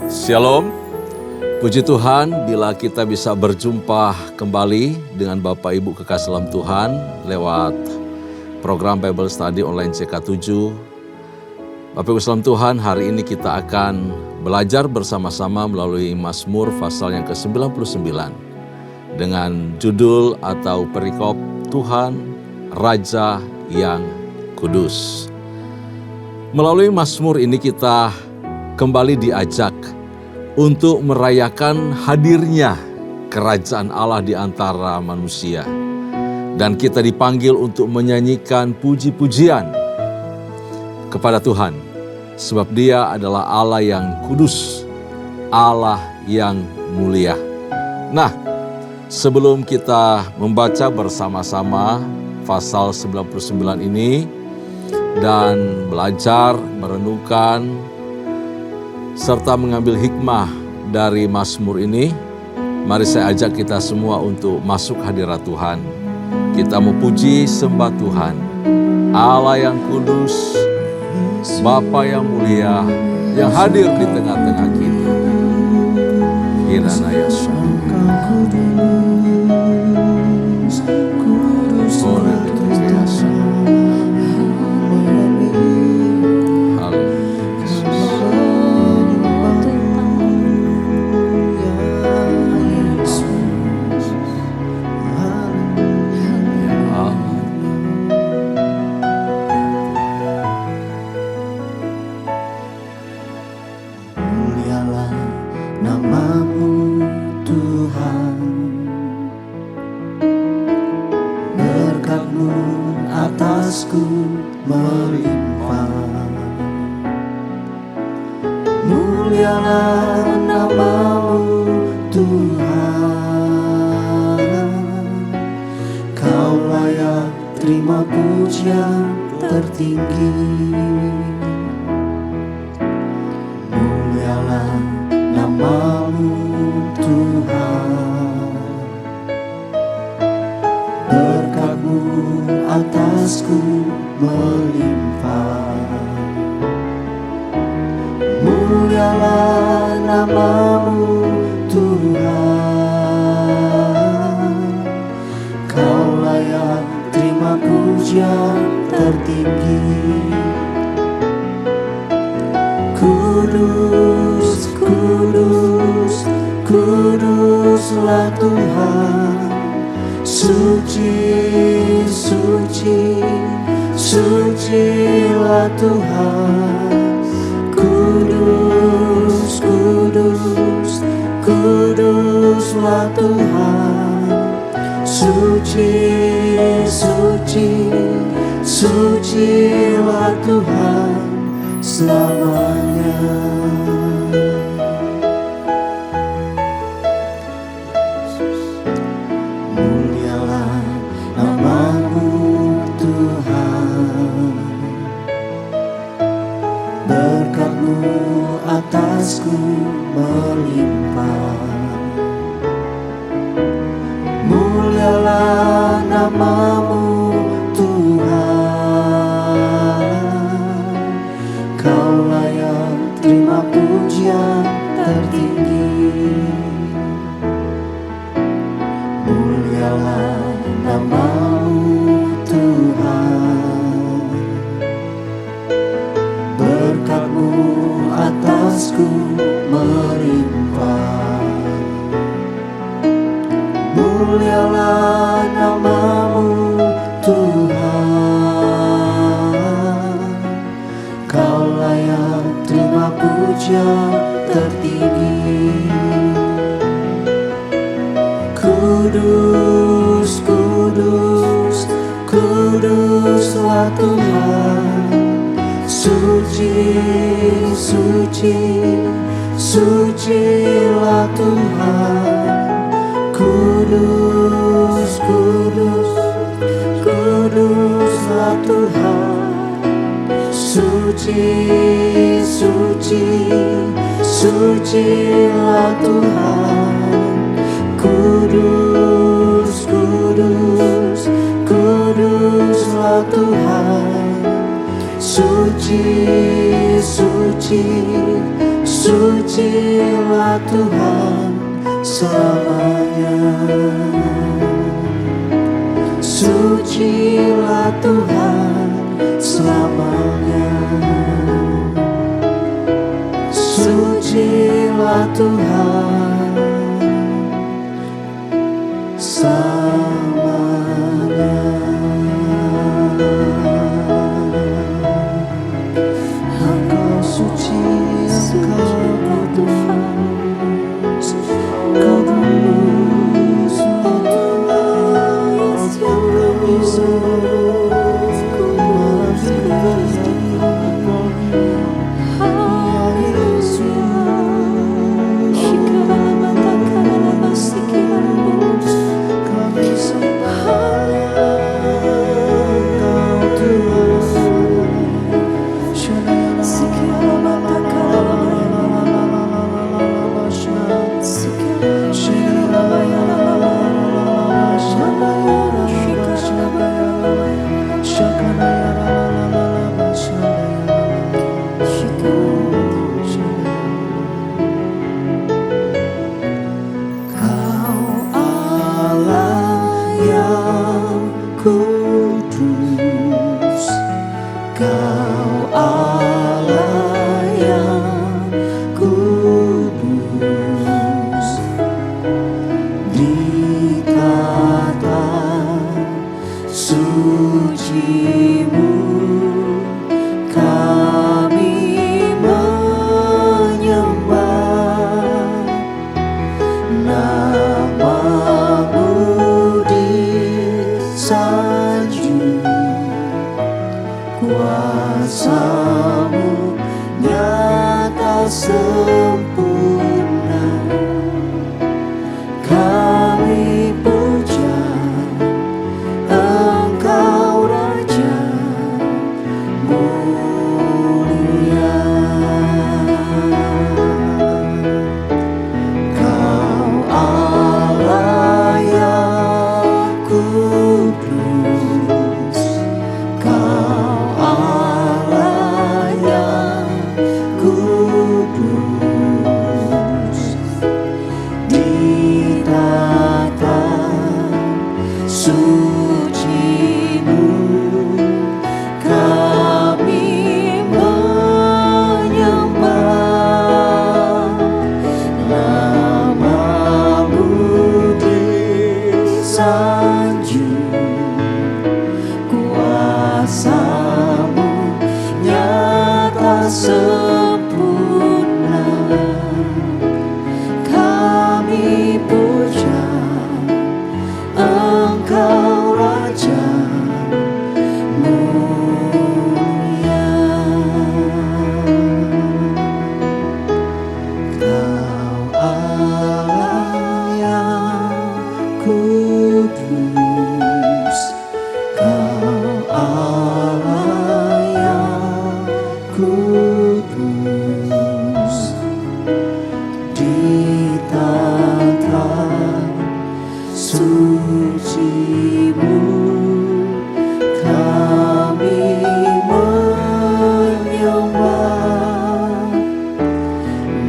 Shalom, puji Tuhan bila kita bisa berjumpa kembali dengan Bapak Ibu kekasih dalam Tuhan lewat program Bible Study online CK7. Bapak Ibu dalam Tuhan, hari ini kita akan belajar bersama-sama melalui Mazmur pasal yang ke-99 dengan judul atau perikop Tuhan Raja yang Kudus. Melalui Mazmur ini kita kembali diajak untuk merayakan hadirnya kerajaan Allah di antara manusia. Dan kita dipanggil untuk menyanyikan puji-pujian kepada Tuhan. Sebab Dia adalah Allah yang kudus, Allah yang mulia. Nah, sebelum kita membaca bersama-sama pasal 99 ini dan belajar, merenungkan, serta mengambil hikmah dari Mazmur ini, mari saya ajak kita semua untuk masuk hadirat Tuhan. Kita memuji sembah Tuhan, Allah yang kudus, Bapa yang mulia, yang hadir di tengah-tengah kita. Kirana Yesus. Kuduslah Tuhan, suci suci, sucilah Tuhan selamanya. Sucilah Tuhan selamanya. Sucilah Tuhan selamanya. Engkau suci, Engkau Tuhan, Kau tulus, Tuhan yang bisa kudus, Kau Allah yang kudus. Di tata suci-Mu kami menyembah, nama-Mu disanjung, kuasa-Mu nyata sempurna. Kami puja Engkau Raja mulia. Kau Allah yang kudus, Kau Allah yang kudus. Di tata suci-Mu kami menyembah, nama-Mu disanjung, kuasa-Mu nyata sempurna. Kami puja Engkau Raja mulia. Kau Allah yang kudus, Kau Allah yang kudus. Di tata suci-Mu kami menyembah,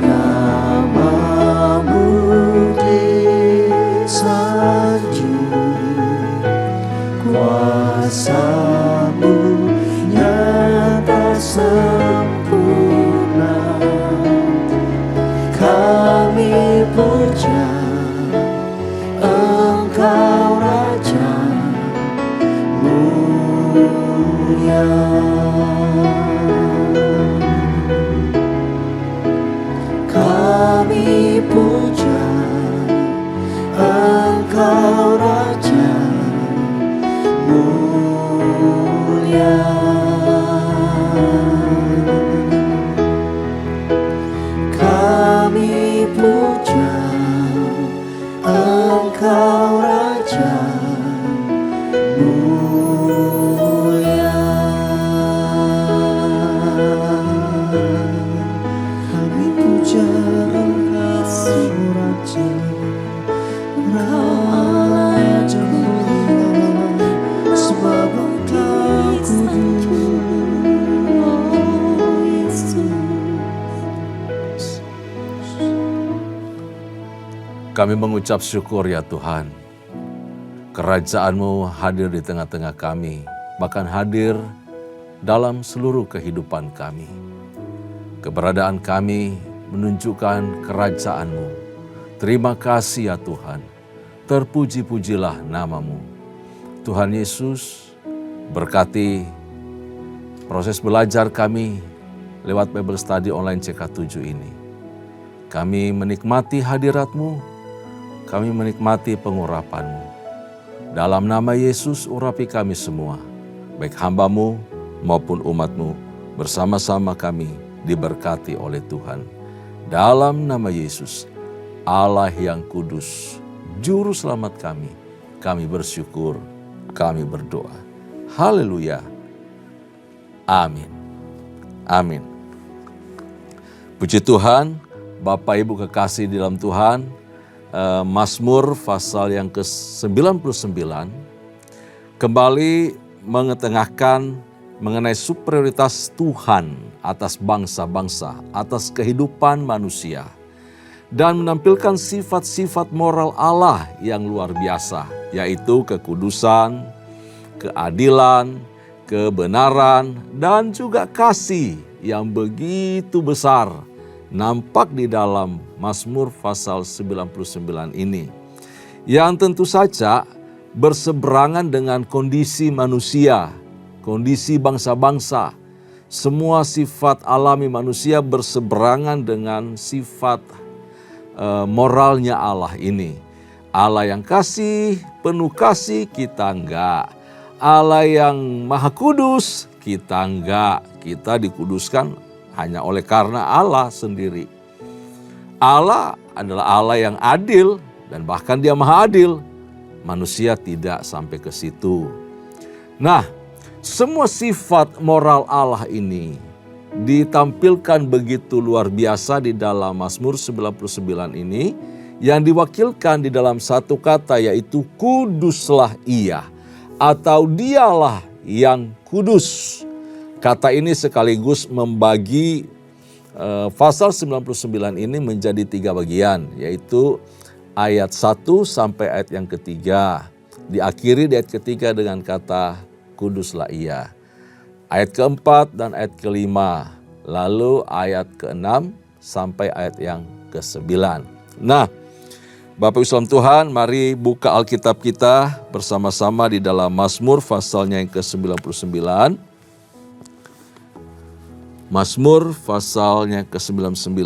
nama-Mu disanjung, kuasa-Mu nyata sempurna. Kami puja Engkau Raja mulia. Kami puja Engkau Raja mulia. Kami puja Engkau Raja mulia. Kami puja Engkau Raja, Engkau Raja mulia, sebab Engkau kudus. Kami mengucap syukur ya Tuhan. Kerajaan-Mu hadir di tengah-tengah kami, bahkan hadir dalam seluruh kehidupan kami. Keberadaan kami menunjukkan kerajaan-Mu. Terima kasih ya Tuhan. Terpuji-pujilah nama-Mu. Tuhan Yesus, berkati proses belajar kami lewat Bible Study online CK7 ini. Kami menikmati hadirat-Mu, kami menikmati pengurapan-Mu. Dalam nama Yesus urapi kami semua, baik hamba-Mu maupun umat-Mu, bersama-sama kami diberkati oleh Tuhan. Dalam nama Yesus, Allah yang kudus, Juru Selamat kami bersyukur, kami berdoa. Haleluya. Amin. Amin. Puji Tuhan, Bapak Ibu kekasih di dalam Tuhan, Mazmur pasal yang ke-99 kembali mengetengahkan mengenai superioritas Tuhan atas bangsa-bangsa, atas kehidupan manusia, dan menampilkan sifat-sifat moral Allah yang luar biasa, yaitu kekudusan, keadilan, kebenaran, dan juga kasih yang begitu besar nampak di dalam Mazmur pasal 99 ini, yang tentu saja berseberangan dengan kondisi manusia, kondisi bangsa-bangsa. Semua sifat alami manusia berseberangan dengan sifat moralnya Allah ini. Allah yang kasih, penuh kasih, kita enggak. Allah yang maha kudus, kita enggak. Kita dikuduskan hanya oleh karena Allah sendiri. Allah adalah Allah yang adil dan bahkan Dia maha adil. Manusia tidak sampai ke situ. Nah, semua sifat moral Allah ini ditampilkan begitu luar biasa di dalam Mazmur 99 ini, yang diwakilkan di dalam satu kata, yaitu kuduslah Ia, atau Dialah yang kudus. Kata ini sekaligus membagi pasal 99 ini menjadi 3 bagian, yaitu ayat 1 sampai ayat yang ketiga. Diakhiri di ayat ketiga dengan kata kuduslah Ia. Ayat keempat dan ayat kelima. Lalu ayat ke-6 sampai ayat yang ke-9. Nah, Bapak Ibu saudara Tuhan, mari buka Alkitab kita bersama-sama di dalam Mazmur pasalnya yang ke-99. Mazmur pasalnya ke-99.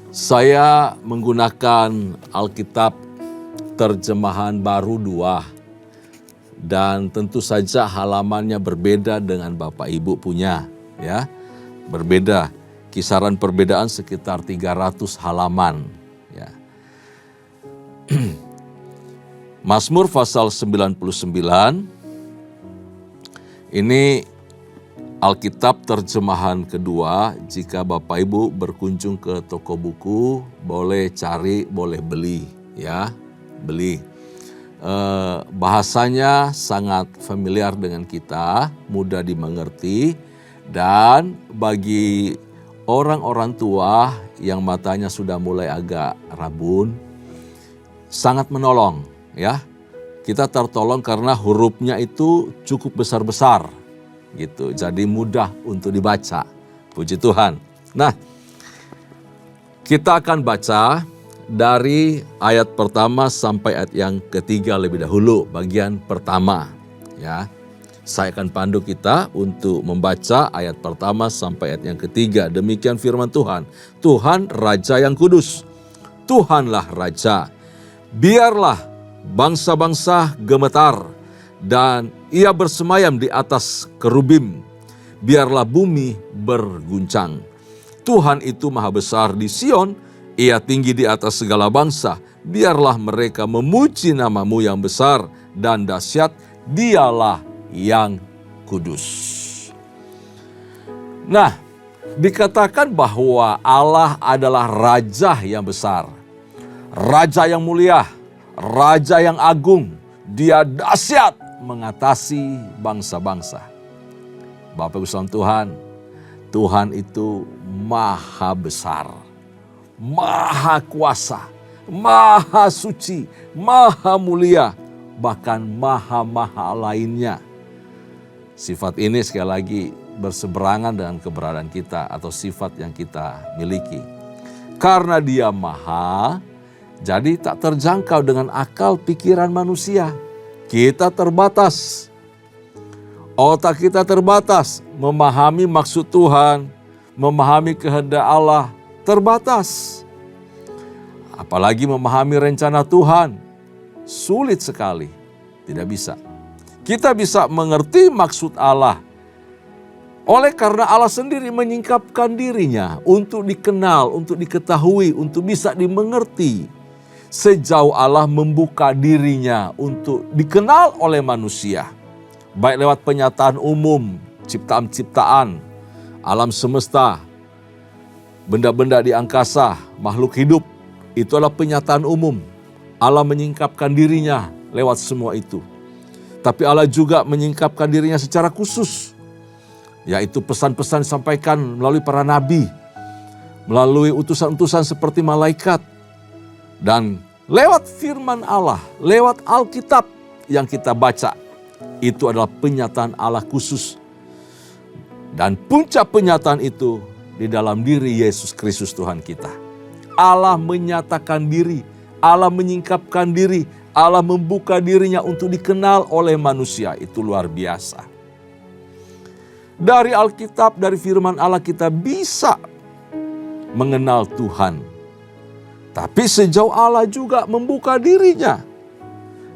Saya menggunakan Alkitab terjemahan baru 2. Dan tentu saja halamannya berbeda dengan Bapak Ibu punya, ya. Berbeda. Kisaran perbedaan sekitar 300 halaman, ya. Mazmur pasal 99 ini Alkitab terjemahan kedua. Jika Bapak Ibu berkunjung ke toko buku, boleh cari, boleh beli, ya, beli. Bahasanya sangat familiar dengan kita, mudah dimengerti, dan bagi orang-orang tua yang matanya sudah mulai agak rabun, sangat menolong, ya. Kita tertolong karena hurufnya itu cukup besar-besar. Gitu, jadi mudah untuk dibaca. Puji Tuhan. Nah, kita akan baca dari ayat pertama sampai ayat yang ketiga lebih dahulu, bagian pertama. Ya, saya akan pandu kita untuk membaca ayat pertama sampai ayat yang ketiga. Demikian firman Tuhan. Tuhan Raja yang kudus, Tuhanlah Raja. Biarlah bangsa-bangsa gemetar dan Ia bersemayam di atas kerubim. Biarlah bumi berguncang. Tuhan itu maha besar di Sion, Ia tinggi di atas segala bangsa. Biarlah mereka memuji nama-Mu yang besar dan dahsyat, Dialah yang kudus. Nah, dikatakan bahwa Allah adalah Raja yang besar, Raja yang mulia, Raja yang agung. Dia dahsyat mengatasi bangsa-bangsa. Bapak Ibu saudara Tuhan, Tuhan itu maha besar, maha kuasa, maha suci, maha mulia, bahkan maha-maha lainnya. Sifat ini sekali lagi berseberangan dengan keberadaan kita atau sifat yang kita miliki. Karena dia maha, jadi tak terjangkau dengan akal pikiran manusia. Kita terbatas. Otak kita terbatas, memahami maksud Tuhan, memahami kehendak Allah terbatas. Apalagi memahami rencana Tuhan, sulit sekali, tidak bisa. Kita bisa mengerti maksud Allah, oleh karena Allah sendiri menyingkapkan dirinya untuk dikenal, untuk diketahui, untuk bisa dimengerti. Sejauh Allah membuka dirinya untuk dikenal oleh manusia. Baik lewat penyataan umum, ciptaan-ciptaan, alam semesta, benda-benda di angkasa, makhluk hidup, itu adalah penyataan umum. Allah menyingkapkan dirinya lewat semua itu. Tapi Allah juga menyingkapkan dirinya secara khusus, yaitu pesan-pesan disampaikan melalui para nabi, melalui utusan-utusan seperti malaikat, dan lewat firman Allah, lewat Alkitab yang kita baca. Itu adalah penyataan Allah khusus. Dan puncak penyataan itu di dalam diri Yesus Kristus Tuhan kita. Allah menyatakan diri, Allah menyingkapkan diri, Allah membuka dirinya untuk dikenal oleh manusia. Itu luar biasa. Dari Alkitab, dari firman Allah kita bisa mengenal Tuhan. Tapi sejauh Allah juga membuka dirinya.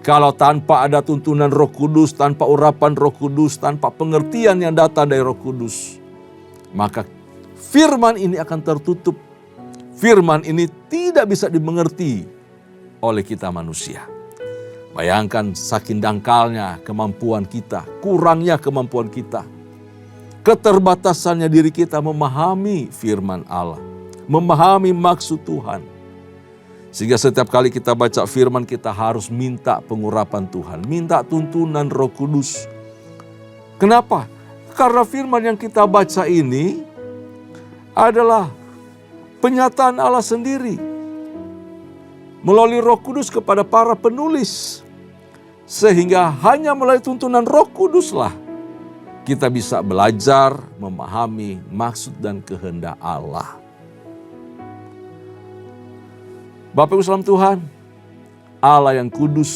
Kalau tanpa ada tuntunan Roh Kudus, tanpa urapan Roh Kudus, tanpa pengertian yang datang dari Roh Kudus, maka firman ini akan tertutup. Firman ini tidak bisa dimengerti oleh kita manusia. Bayangkan saking dangkalnya kemampuan kita, kurangnya kemampuan kita, keterbatasannya diri kita memahami firman Allah, memahami maksud Tuhan. Sehingga setiap kali kita baca firman kita harus minta pengurapan Tuhan, minta tuntunan Roh Kudus. Kenapa? Karena firman yang kita baca ini adalah penyataan Allah sendiri melalui Roh Kudus kepada para penulis. Sehingga hanya melalui tuntunan Roh Kuduslah kita bisa belajar memahami maksud dan kehendak Allah. Bapak Ibu salam Tuhan, Allah yang kudus,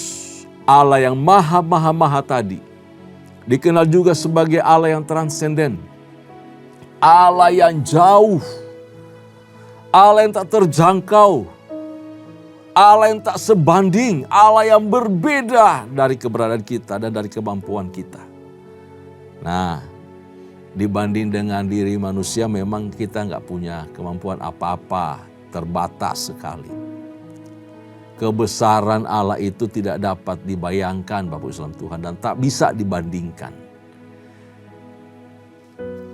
Allah yang maha tadi, dikenal juga sebagai Allah yang transenden, Allah yang jauh, Allah yang tak terjangkau, Allah yang tak sebanding, Allah yang berbeda dari keberadaan kita dan dari kemampuan kita. Nah, dibanding dengan diri manusia memang kita nggak punya kemampuan apa-apa, terbatas sekali. Kebesaran Allah itu tidak dapat dibayangkan Bapak Ibu salam Tuhan dan tak bisa dibandingkan.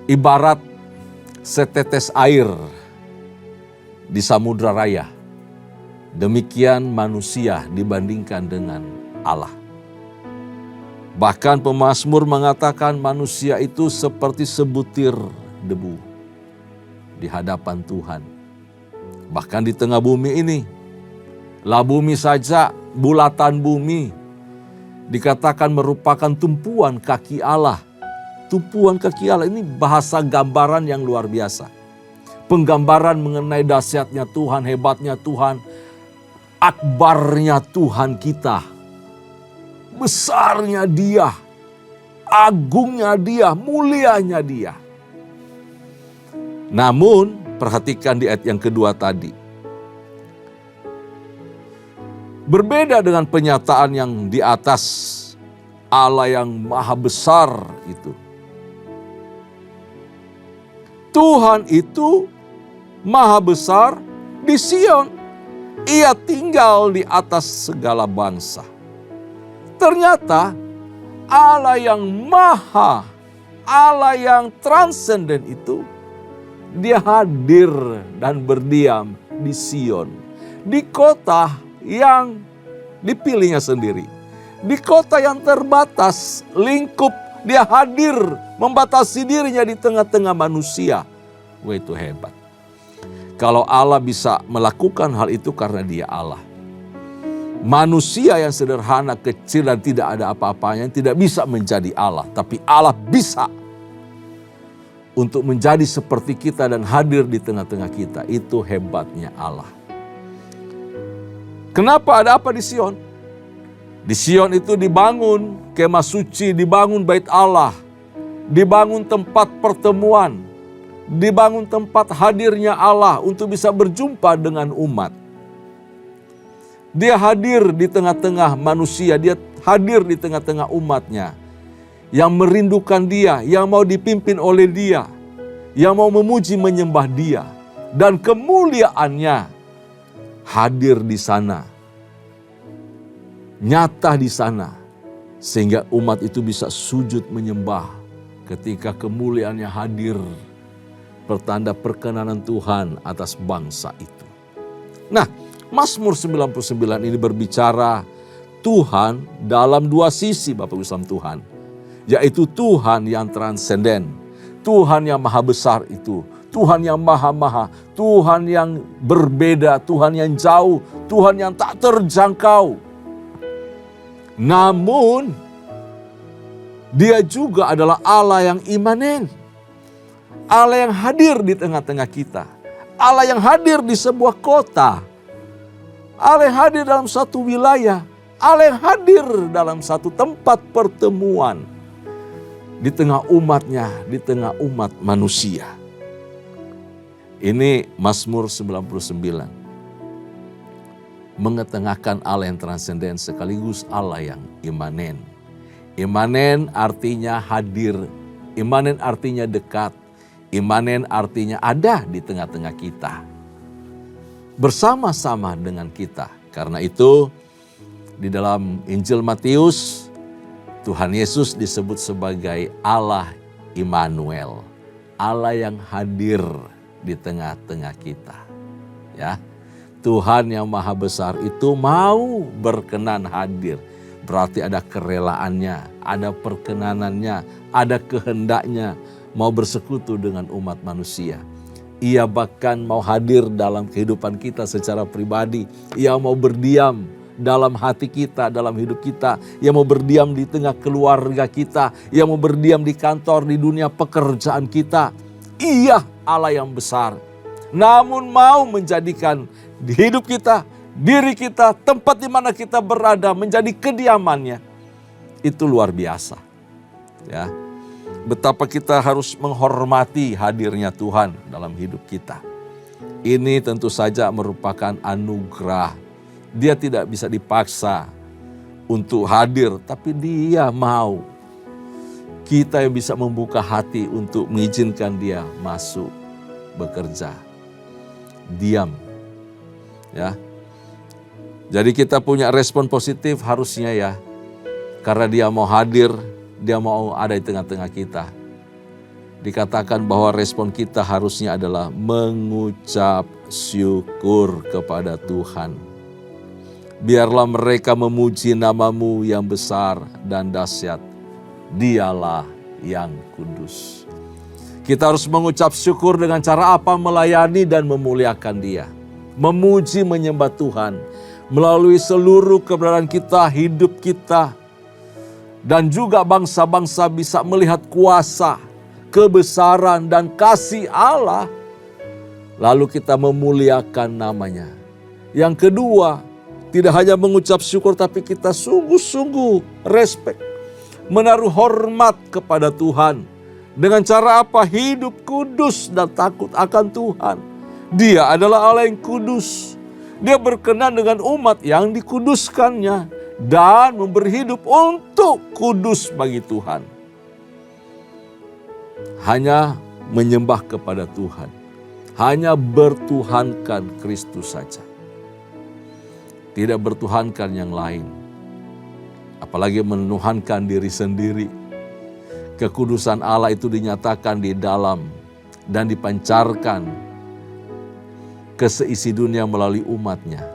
Ibarat setetes air di samudra raya, demikian manusia dibandingkan dengan Allah. Bahkan pemazmur mengatakan manusia itu seperti sebutir debu di hadapan Tuhan. Bahkan di tengah bumi ini, lah bumi saja, bulatan bumi, dikatakan merupakan tumpuan kaki Allah. Tumpuan kaki Allah ini bahasa gambaran yang luar biasa. Penggambaran mengenai dahsyatnya Tuhan, hebatnya Tuhan, akbarnya Tuhan kita. Besarnya Dia, agungnya Dia, mulianya Dia. Namun, perhatikan di ayat yang kedua tadi. Berbeda dengan penyataan yang di atas, Allah yang maha besar itu. Tuhan itu maha besar di Sion. Ia tinggal di atas segala bangsa. Ternyata Allah yang maha, Allah yang transenden itu, Dia hadir dan berdiam di Sion. Di kota yang dipilihnya sendiri. Di kota yang terbatas, lingkup, Dia hadir membatasi dirinya di tengah-tengah manusia. Wah, itu hebat. Kalau Allah bisa melakukan hal itu karena Dia Allah. Manusia yang sederhana, kecil dan tidak ada apa-apanya tidak bisa menjadi Allah. Tapi Allah bisa untuk menjadi seperti kita dan hadir di tengah-tengah kita. Itu hebatnya Allah. Kenapa ada apa di Sion? Di Sion itu dibangun kemah suci, dibangun bait Allah, dibangun tempat pertemuan, dibangun tempat hadirnya Allah untuk bisa berjumpa dengan umat. Dia hadir di tengah-tengah manusia, dia hadir di tengah-tengah umatnya yang merindukan dia, yang mau dipimpin oleh dia, yang mau memuji menyembah dia. Dan kemuliaannya hadir di sana, nyata di sana, sehingga umat itu bisa sujud menyembah ketika kemuliaannya hadir, pertanda perkenanan Tuhan atas bangsa itu. Nah, Mazmur 99 ini berbicara Tuhan dalam dua sisi, Bapak Ibu saudara Tuhan, yaitu Tuhan yang transenden, Tuhan yang maha besar itu, Tuhan yang maha-maha, Tuhan yang berbeda, Tuhan yang jauh, Tuhan yang tak terjangkau. Namun, Dia juga adalah Allah yang imanen, Allah yang hadir di tengah-tengah kita, Allah yang hadir di sebuah kota, Allah yang hadir dalam satu wilayah, Allah yang hadir dalam satu tempat pertemuan, di tengah umatnya, di tengah umat manusia. Ini Mazmur 99. Mengetengahkan Allah yang transenden sekaligus Allah yang imanen. Imanen artinya hadir, imanen artinya dekat, imanen artinya ada di tengah-tengah kita, bersama-sama dengan kita. Karena itu di dalam Injil Matius, Tuhan Yesus disebut sebagai Allah Immanuel, Allah yang hadir di tengah-tengah kita. Ya, Tuhan yang maha besar itu mau berkenan hadir. Berarti ada kerelaannya, ada perkenanannya, ada kehendaknya mau bersekutu dengan umat manusia. Ia bahkan mau hadir dalam kehidupan kita secara pribadi. Ia mau berdiam dalam hati kita, dalam hidup kita. Ia mau berdiam di tengah keluarga kita. Ia mau berdiam di kantor, di dunia pekerjaan kita. Ia Allah yang besar. Namun mau menjadikan di hidup kita, diri kita, tempat di mana kita berada menjadi kediamannya. Itu luar biasa. Ya. Betapa kita harus menghormati hadirnya Tuhan dalam hidup kita. Ini tentu saja merupakan anugerah. Dia tidak bisa dipaksa untuk hadir, tapi Dia mau. Kita yang bisa membuka hati untuk mengizinkan Dia masuk, bekerja, diam. Ya. Jadi kita punya respon positif harusnya ya. Karena Dia mau hadir, Dia mau ada di tengah-tengah kita. Dikatakan bahwa respon kita harusnya adalah mengucap syukur kepada Tuhan. Biarlah mereka memuji nama-Mu yang besar dan dahsyat. Dialah yang kudus. Kita harus mengucap syukur dengan cara apa? Melayani dan memuliakan Dia. Memuji menyembah Tuhan. Melalui seluruh keberadaan kita, hidup kita. Dan juga bangsa-bangsa bisa melihat kuasa, kebesaran dan kasih Allah. Lalu kita memuliakan nama-Nya. Yang kedua, tidak hanya mengucap syukur tapi kita sungguh-sungguh respect. Menaruh hormat kepada Tuhan. Dengan cara apa? Hidup kudus dan takut akan Tuhan. Dia adalah Allah yang kudus. Dia berkenan dengan umat yang dikuduskannya. Dan memberi hidup untuk kudus bagi Tuhan. Hanya menyembah kepada Tuhan. Hanya bertuhankan Kristus saja. Tidak bertuhankan yang lain. Apalagi menuhankan diri sendiri. Kekudusan Allah itu dinyatakan di dalam dan dipancarkan ke seisi dunia melalui umatnya.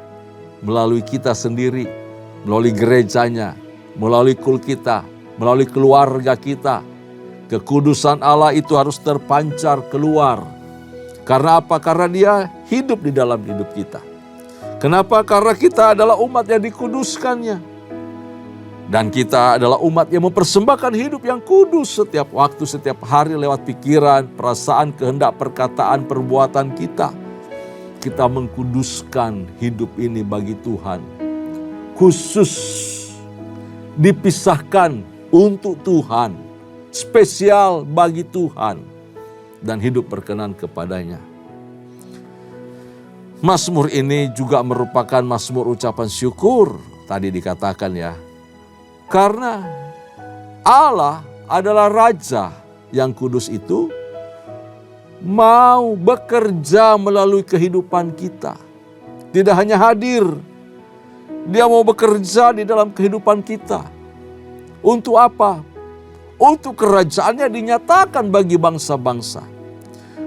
Melalui kita sendiri. Melalui gerejanya, melalui kul kita, melalui keluarga kita. Kekudusan Allah itu harus terpancar keluar. Karena apa? Karena Dia hidup di dalam hidup kita. Kenapa? Karena kita adalah umat yang dikuduskannya. Dan kita adalah umat yang mempersembahkan hidup yang kudus setiap waktu, setiap hari lewat pikiran, perasaan, kehendak, perkataan, perbuatan kita. Kita mengkuduskan hidup ini bagi Tuhan. Khusus, dipisahkan untuk Tuhan, spesial bagi Tuhan, dan hidup berkenan kepadanya. Mazmur ini juga merupakan mazmur ucapan syukur, tadi dikatakan ya. Karena Allah adalah Raja yang kudus itu mau bekerja melalui kehidupan kita. Tidak hanya hadir, Dia mau bekerja di dalam kehidupan kita. Untuk apa? Untuk kerajaannya dinyatakan bagi bangsa-bangsa.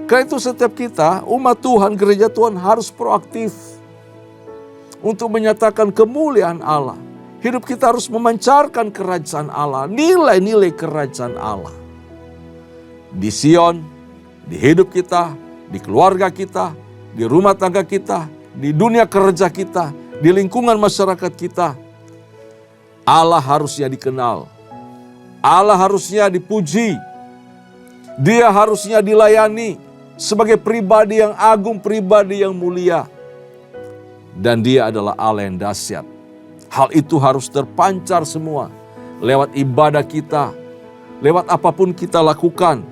Karena itu setiap kita, umat Tuhan, gereja Tuhan harus proaktif untuk menyatakan kemuliaan Allah. Hidup kita harus memancarkan kerajaan Allah, nilai-nilai kerajaan Allah. Di Sion, di hidup kita, di keluarga kita, di rumah tangga kita, di dunia kerja kita, di lingkungan masyarakat kita. Allah harusnya dikenal. Allah harusnya dipuji. Dia harusnya dilayani sebagai pribadi yang agung, pribadi yang mulia. Dan Dia adalah Allah yang dahsyat. Hal itu harus terpancar semua lewat ibadah kita, lewat apapun kita lakukan.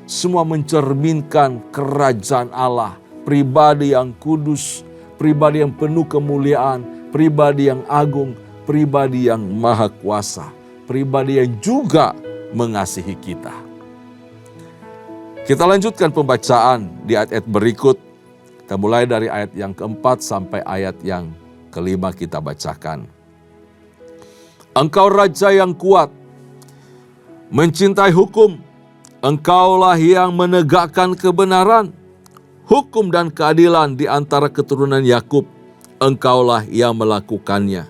Semua mencerminkan kerajaan Allah, pribadi yang kudus, pribadi yang penuh kemuliaan, pribadi yang agung, pribadi yang maha kuasa, pribadi yang juga mengasihi kita. Kita lanjutkan pembacaan di ayat-ayat berikut. Kita mulai dari ayat yang keempat sampai ayat yang kelima kita bacakan. Engkau Raja yang kuat, mencintai hukum, Engkaulah yang menegakkan kebenaran, hukum dan keadilan di antara keturunan Yakub, Engkaulah yang melakukannya.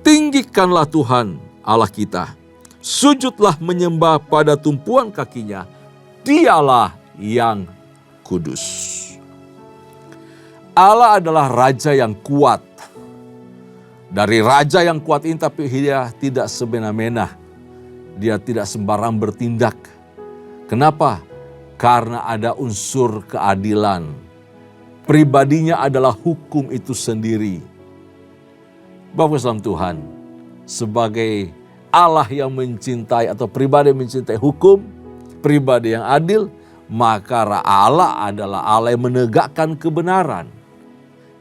Tinggikanlah Tuhan Allah kita, sujudlah menyembah pada tumpuan kakinya, Dialah yang kudus. Allah adalah Raja yang kuat. Dari Raja yang kuat ini, tapi Dia tidak semena-mena. Dia tidak sembarang bertindak. Kenapa? Karena ada unsur keadilan. Pribadinya adalah hukum itu sendiri. Bapak Islam Tuhan, sebagai Allah yang mencintai atau pribadi yang mencintai hukum, pribadi yang adil, maka Allah adalah Allah yang menegakkan kebenaran.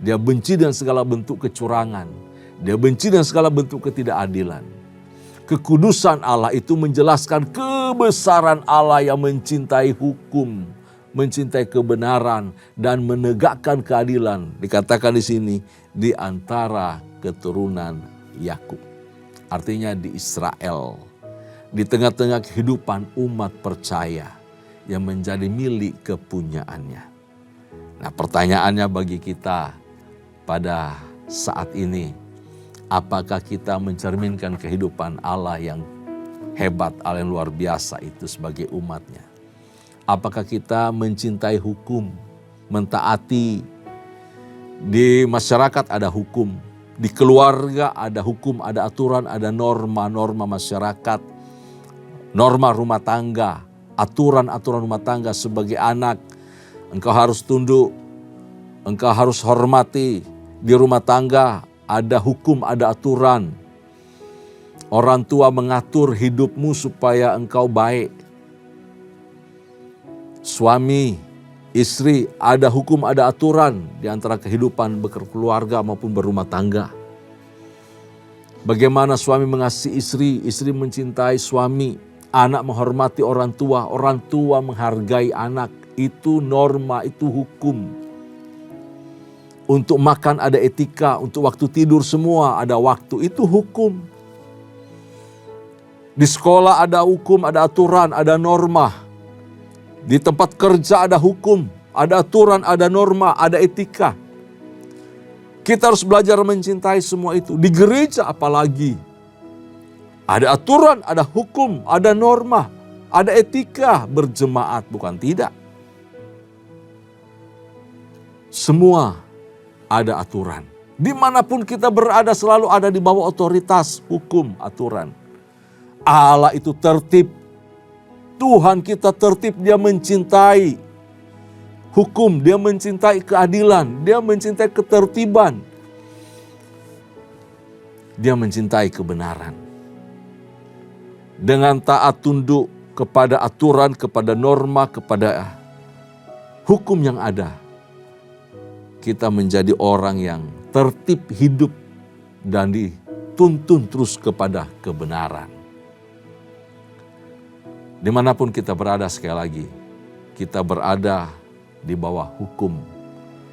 Dia benci dengan segala bentuk kecurangan. Dia benci dengan segala bentuk ketidakadilan. Kekudusan Allah itu menjelaskan kebesaran Allah yang mencintai hukum, mencintai kebenaran, dan menegakkan keadilan. Dikatakan di sini, di antara keturunan Yakub. Artinya di Israel. Di tengah-tengah kehidupan umat percaya yang menjadi milik kepunyaannya. Nah, pertanyaannya bagi kita pada saat ini, apakah kita mencerminkan kehidupan Allah yang hebat, Allah yang luar biasa itu sebagai umatnya? Apakah kita mencintai hukum, mentaati? Di masyarakat ada hukum, di keluarga ada hukum, ada aturan, ada norma-norma masyarakat, norma rumah tangga, aturan-aturan rumah tangga sebagai anak. Engkau harus tunduk, engkau harus hormati. Di rumah tangga ada hukum, ada aturan. Orang tua mengatur hidupmu supaya engkau baik. Suami, istri, ada hukum, ada aturan di antara kehidupan berkeluarga maupun berumah tangga. Bagaimana suami mengasihi istri, istri mencintai suami, anak menghormati orang tua menghargai anak. Itu norma, itu hukum. Untuk makan ada etika, untuk waktu tidur semua ada waktu, itu hukum. Di sekolah ada hukum, ada aturan, ada norma. Di tempat kerja ada hukum, ada aturan, ada norma, ada etika. Kita harus belajar mencintai semua itu. Di gereja apalagi. Ada aturan, ada hukum, ada norma, ada etika berjemaat, bukan tidak. Semua ada aturan. Dimanapun kita berada selalu ada di bawah otoritas, hukum, aturan. Allah itu tertib. Tuhan kita tertib, Dia mencintai hukum, Dia mencintai keadilan, Dia mencintai ketertiban. Dia mencintai kebenaran. Dengan taat tunduk kepada aturan, kepada norma, kepada hukum yang ada, kita menjadi orang yang tertib hidup dan dituntun terus kepada kebenaran. Dimanapun kita berada, sekali lagi, kita berada di bawah hukum,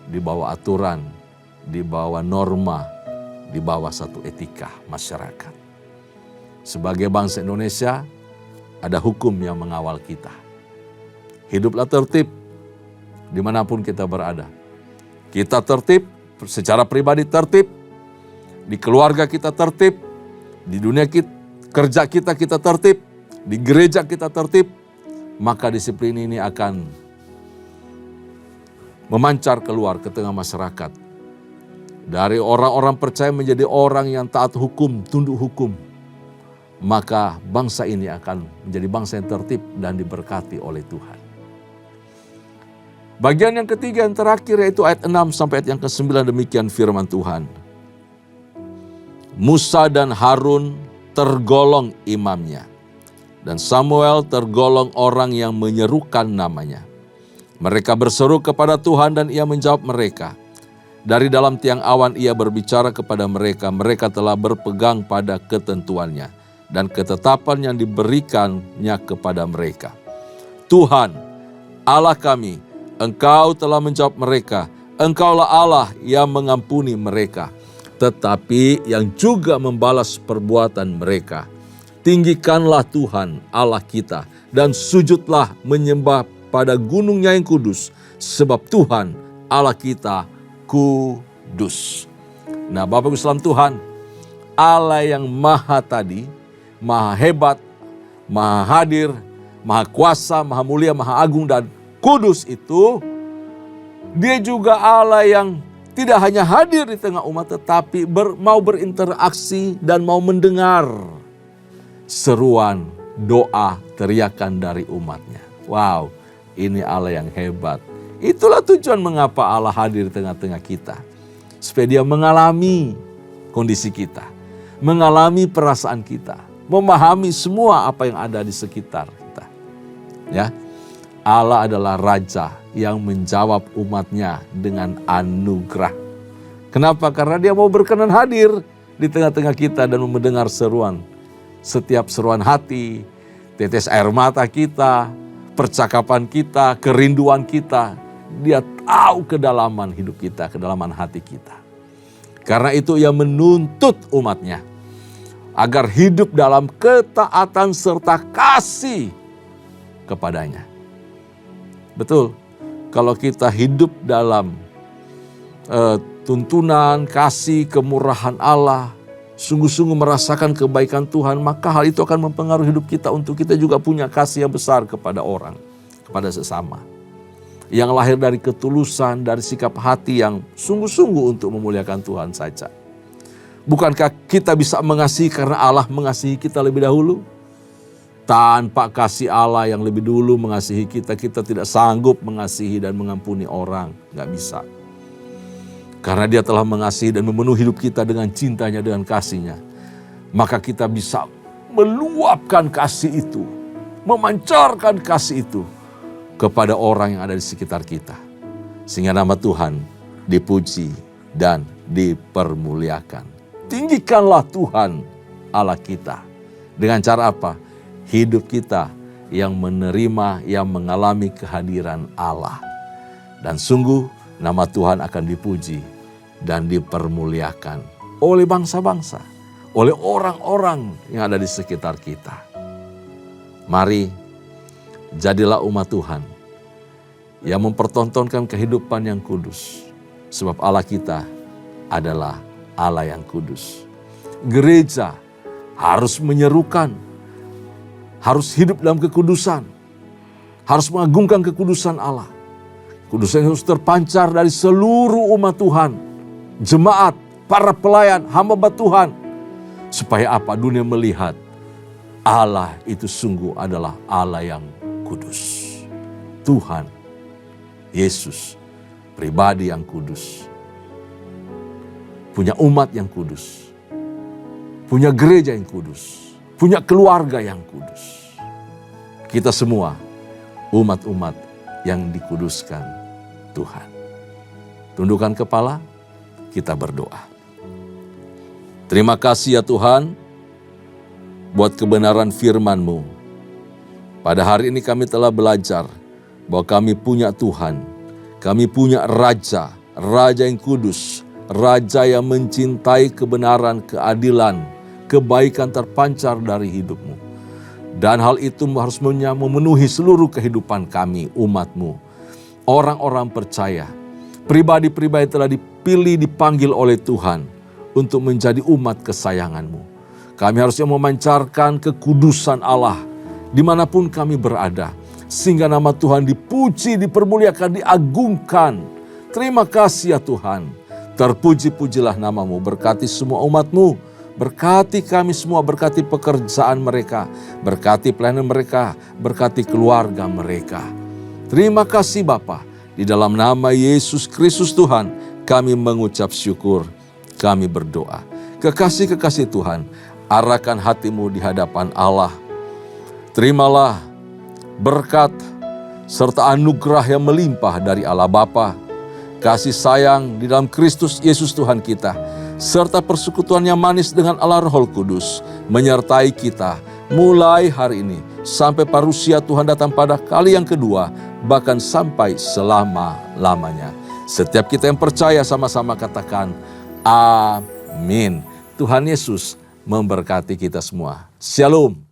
di bawah aturan, di bawah norma, di bawah satu etika masyarakat. Sebagai bangsa Indonesia, ada hukum yang mengawal kita. Hiduplah tertib dimanapun kita berada. Kita tertib, secara pribadi tertib, di keluarga kita tertib, di dunia kerja kita tertib, di gereja kita tertib, maka disiplin ini akan memancar keluar ke tengah masyarakat. Dari orang-orang percaya menjadi orang yang taat hukum, tunduk hukum, maka bangsa ini akan menjadi bangsa yang tertib dan diberkati oleh Tuhan. Bagian yang ketiga yang terakhir yaitu ayat 6 sampai ayat yang ke-9, demikian firman Tuhan. Musa dan Harun tergolong imamnya, dan Samuel tergolong orang yang menyerukan namanya. Mereka berseru kepada Tuhan dan Ia menjawab mereka. Dari dalam tiang awan Ia berbicara kepada mereka, mereka telah berpegang pada ketentuannya dan ketetapan yang diberikannya kepada mereka. Tuhan, Allah kami, Engkau telah menjawab mereka, Engkaulah Allah yang mengampuni mereka, tetapi yang juga membalas perbuatan mereka. Tinggikanlah Tuhan Allah kita dan sujudlah menyembah pada gunungnya yang kudus, sebab Tuhan Allah kita kudus. Nah, Bapak Ibu salam Tuhan, Allah yang maha tadi, maha hebat, maha hadir, maha kuasa, maha mulia, maha agung dan kudus itu, Dia juga Allah yang tidak hanya hadir di tengah umat, tetapi mau berinteraksi dan mau mendengar seruan, doa, teriakan dari umatnya. Wow, ini Allah yang hebat. Itulah tujuan mengapa Allah hadir di tengah-tengah kita. Supaya Dia mengalami kondisi kita, mengalami perasaan kita, memahami semua apa yang ada di sekitar kita. Ya, Allah adalah Raja yang menjawab umatnya dengan anugerah. Kenapa? Karena Dia mau berkenan hadir di tengah-tengah kita dan mendengar seruan. Setiap seruan hati, tetes air mata kita, percakapan kita, kerinduan kita. Dia tahu kedalaman hidup kita, kedalaman hati kita. Karena itu Ia menuntut umatnya agar hidup dalam ketaatan serta kasih kepadanya. Betul, kalau kita hidup dalam tuntunan, kasih, kemurahan Allah, sungguh-sungguh merasakan kebaikan Tuhan, maka hal itu akan mempengaruhi hidup kita untuk kita juga punya kasih yang besar kepada orang, kepada sesama. Yang lahir dari ketulusan, dari sikap hati yang sungguh-sungguh untuk memuliakan Tuhan saja. Bukankah kita bisa mengasihi karena Allah mengasihi kita lebih dahulu? Tanpa kasih Allah yang lebih dulu mengasihi kita, kita tidak sanggup mengasihi dan mengampuni orang. Gak bisa. Karena Dia telah mengasihi dan memenuhi hidup kita dengan cintanya, dengan kasihnya. Maka kita bisa meluapkan kasih itu, memancarkan kasih itu kepada orang yang ada di sekitar kita. Sehingga nama Tuhan dipuji dan dipermuliakan. Tinggikanlah Tuhan Allah kita. Dengan cara apa? Hidup kita yang menerima, yang mengalami kehadiran Allah. Dan sungguh nama Tuhan akan dipuji dan dipermuliakan oleh bangsa-bangsa, oleh orang-orang yang ada di sekitar kita. Mari jadilah umat Tuhan yang mempertontonkan kehidupan yang kudus. Sebab Allah kita adalah Allah yang kudus. Gereja harus menyerukan, harus hidup dalam kekudusan, harus mengagungkan kekudusan Allah. Kudusan harus terpancar dari seluruh umat Tuhan, jemaat, para pelayan, hamba Tuhan. Supaya apa? Dunia melihat Allah itu sungguh adalah Allah yang kudus. Tuhan, Yesus, pribadi yang kudus. Punya umat yang kudus. Punya gereja yang kudus. Punya keluarga yang kudus. Kita semua umat-umat yang dikuduskan Tuhan. Tundukkan kepala, kita berdoa. Terima kasih ya Tuhan, buat kebenaran firman-Mu. Pada hari ini kami telah belajar bahwa kami punya Tuhan, kami punya Raja, Raja yang kudus, Raja yang mencintai kebenaran, keadilan, kebaikan terpancar dari hidup-Mu. Dan hal itu harus memenuhi seluruh kehidupan kami, umat-Mu. Orang-orang percaya, pribadi-pribadi telah dipilih, dipanggil oleh Tuhan untuk menjadi umat kesayangan-Mu. Kami harusnya memancarkan kekudusan Allah dimanapun kami berada. Sehingga nama Tuhan dipuji, dipermuliakan, diagungkan. Terima kasih ya Tuhan. Terpuji-pujilah nama-Mu, berkati semua umat-Mu. Berkati kami semua, berkati pekerjaan mereka, berkati pelayanan mereka, berkati keluarga mereka. Terima kasih Bapa. Di dalam nama Yesus Kristus Tuhan, kami mengucap syukur, kami berdoa. Kekasih-kekasih Tuhan, arahkan hatimu di hadapan Allah. Terimalah berkat serta anugerah yang melimpah dari Allah Bapa, kasih sayang di dalam Kristus Yesus Tuhan kita, serta persekutuan yang manis dengan Allah Roh Kudus menyertai kita mulai hari ini sampai parusia Tuhan datang pada kali yang kedua, bahkan sampai selama-lamanya. Setiap kita yang percaya sama-sama katakan amin. Tuhan Yesus memberkati kita semua. Shalom.